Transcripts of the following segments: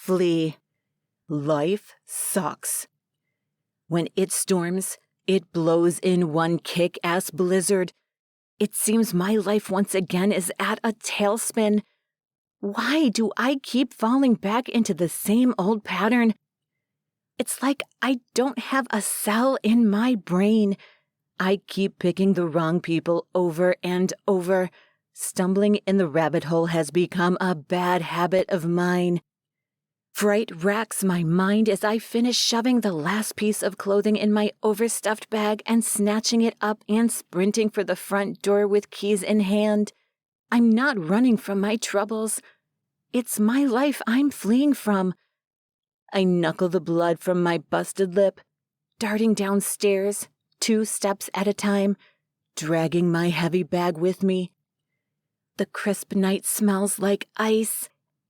flee. Life sucks. When it storms, it blows in one kick-ass blizzard. It seems my life once again is at a tailspin. Why do I keep falling back into the same old pattern? It's like I don't have a cell in my brain. I keep picking the wrong people over and over. Stumbling in the rabbit hole has become a bad habit of mine. Fright racks my mind as I finish shoving the last piece of clothing in my overstuffed bag and snatching it up and sprinting for the front door with keys in hand. I'm not running from my troubles. It's my life I'm fleeing from. I knuckle the blood from my busted lip, darting downstairs, 2 steps at a time, dragging my heavy bag with me. The crisp night smells like ice.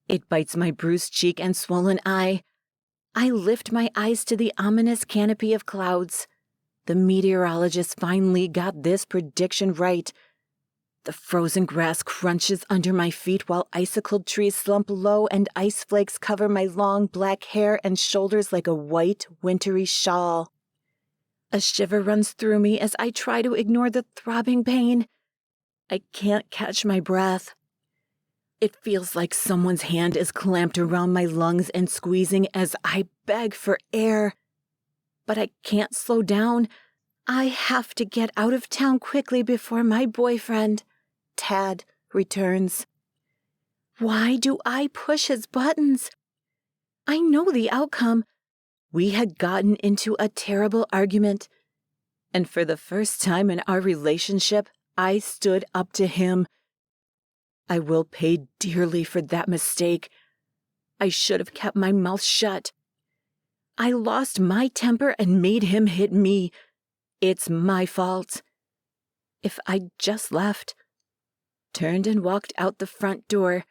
It bites my bruised cheek and swollen eye. I lift my eyes to the ominous canopy of clouds. The meteorologist finally got this prediction right. The frozen grass crunches under my feet while icicled trees slump low and ice flakes cover my long black hair and shoulders like a white, wintry shawl. A shiver runs through me as I try to ignore the throbbing pain. I can't catch my breath. It feels like someone's hand is clamped around my lungs and squeezing as I beg for air. But I can't slow down. I have to get out of town quickly before my boyfriend, Tad, returns. Why do I push his buttons? I know the outcome. We had gotten into a terrible argument, and for the first time in our relationship, I stood up to him. I will pay dearly for that mistake. I should have kept my mouth shut. I lost my temper and made him hit me. It's my fault. If I'd just left, turned and walked out the front door,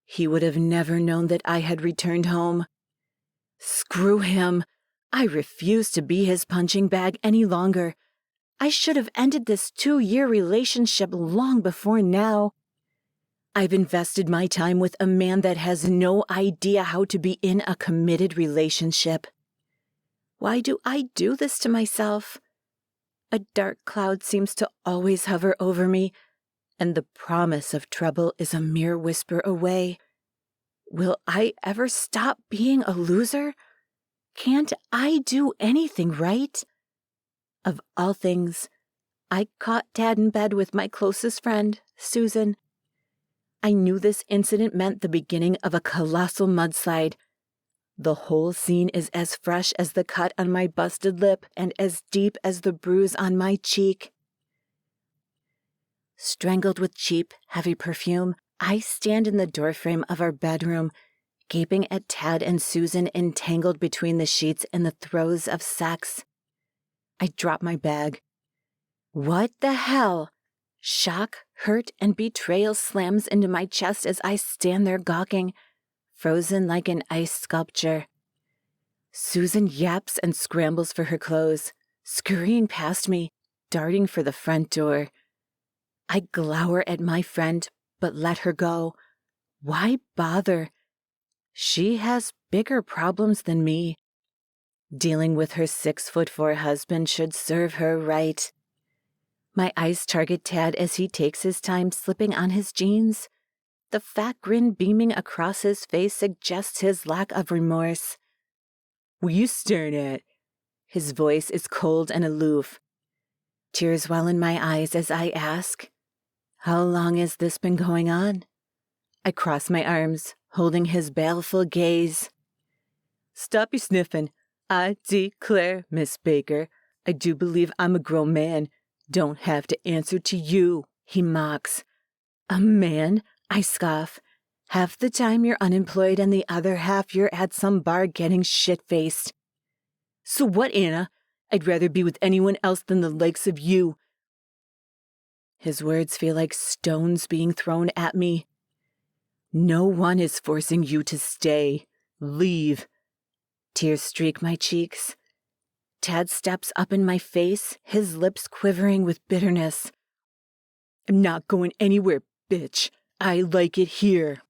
he would have never known that I had returned home. Screw him. I refuse to be his punching bag any longer. I should have ended this 2-year relationship long before now. I've invested my time with a man that has no idea how to be in a committed relationship. Why do I do this to myself? A dark cloud seems to always hover over me, and the promise of trouble is a mere whisper away. Will I ever stop being a loser? Can't I do anything right? Of all things, I caught Tad in bed with my closest friend, Susan. I knew this incident meant the beginning of a colossal mudslide. The whole scene is as fresh as the cut on my busted lip and as deep as the bruise on my cheek. Strangled with cheap, heavy perfume, I stand in the doorframe of our bedroom, gaping at Tad and Susan entangled between the sheets in the throes of sex. I drop my bag. What the hell? Shock, hurt, and betrayal slams into my chest as I stand there gawking, frozen like an ice sculpture. Susan yaps and scrambles for her clothes, scurrying past me, darting for the front door. I glower at my friend, but let her go. Why bother? She has bigger problems than me. Dealing with her 6'4" husband should serve her right. My eyes target Tad as he takes his time slipping on his jeans. The fat grin beaming across his face suggests his lack of remorse. What are you staring at? His voice is cold and aloof. Tears well in my eyes as I ask, how long has this been going on? I cross my arms, holding his baleful gaze. Stop your sniffing. I declare, Miss Baker, I do believe I'm a grown man. Don't have to answer to you, he mocks. A man? I scoff. Half the time you're unemployed and the other half you're at some bar getting shit-faced. So what, Anna? I'd rather be with anyone else than the likes of you. His words feel like stones being thrown at me. No one is forcing you to stay. Leave. Tears streak my cheeks. Tad steps up in my face, his lips quivering with bitterness. I'm not going anywhere, bitch. I like it here.